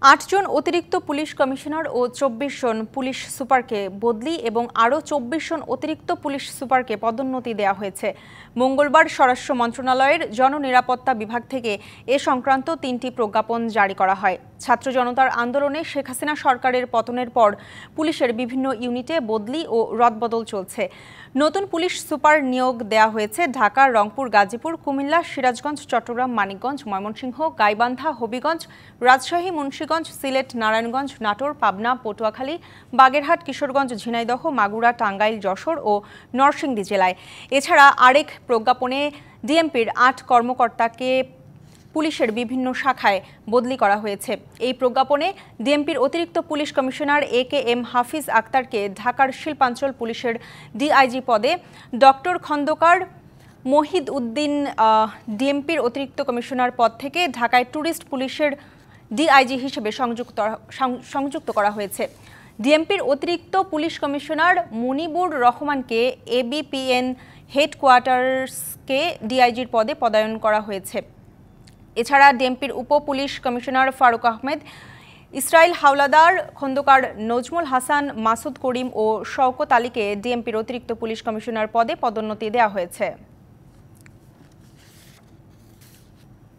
৮ জন অতিরিক্ত police commissioner ও ২৪ জন police সুপারকে বদলি এবং আরও ২৪ জন অতিরিক্ত পুলিশ সুপারকে পদোন্নতি দেওয়া হয়েছে। মঙ্গলবার স্বরাষ্ট্র মন্ত্রণালয়ের জননিরাপত্তা বিভাগ থেকে এ সংক্রান্ত ৩টি প্রজ্ঞাপন জারি করা হয়। ছাত্র জনতার আন্দোলনে শেখ হাসিনা সরকারের পতনের পর পুলিশের বিভিন্ন ইউনিটে বদলি ও রদবদল চলছে। নতুন পুলিশ সুপার নিয়োগ দেওয়া হয়েছে ঢাকা, রংপুর, গাজীপুর, কুমিল্লা, সিরাজগঞ্জ, চট্টগ্রাম, মানিকগঞ্জ, ময়মনসিংহ, গাইবান্ধা, হবিগঞ্জ, রাজশাহী, মুন্সিগঞ্জ, সিলেট, নারায়ণগঞ্জ, নাটোর, পাবনা, পটুয়াখালী, বাগেরহাট, কিশোরগঞ্জ, ঝিনাইদহ, মাগুরা, টাঙ্গাইল, যশোর ও নরসিংদী জেলায়। এছাড়া আরেক প্রজ্ঞাপনে ডিএমপির ৮ কর্মকর্তাকে পুলিশের বিভিন্ন শাখায় বদলি করা হয়েছে। এই প্রজ্ঞাপনে ডিএমপির অতিরিক্ত পুলিশ কমিশনার AKM হাফিজ আক্তারকে ঢাকার শিল্পাঞ্চল পুলিশের ডিআইজি পদে, ডক্টর খন্দকার মহিদ উদ্দিন ডিএমপির অতিরিক্ত কমিশনার পদ থেকে ঢাকায় ট্যুরিস্ট পুলিশের ডিআইজি হিসেবে সংযুক্ত করা হয়েছে। ডিএমপির অতিরিক্ত পুলিশ কমিশনার মুনিবুর রহমানকে ABPN হেডকোয়ার্টার্সকে ডিআইজির পদে পদায়ন করা হয়েছে। এছাড়া ডিএমপির উপ পুলিশ কমিশনার ফারুক আহমেদ, ইসরাইল হাওলাদার, খন্দকার নজমুল হাসান, মাসুদ করিম ও শওকত আলীকে ডিএমপির অতিরিক্ত পুলিশ কমিশনার পদে পদোন্নতি দেওয়া হয়েছে।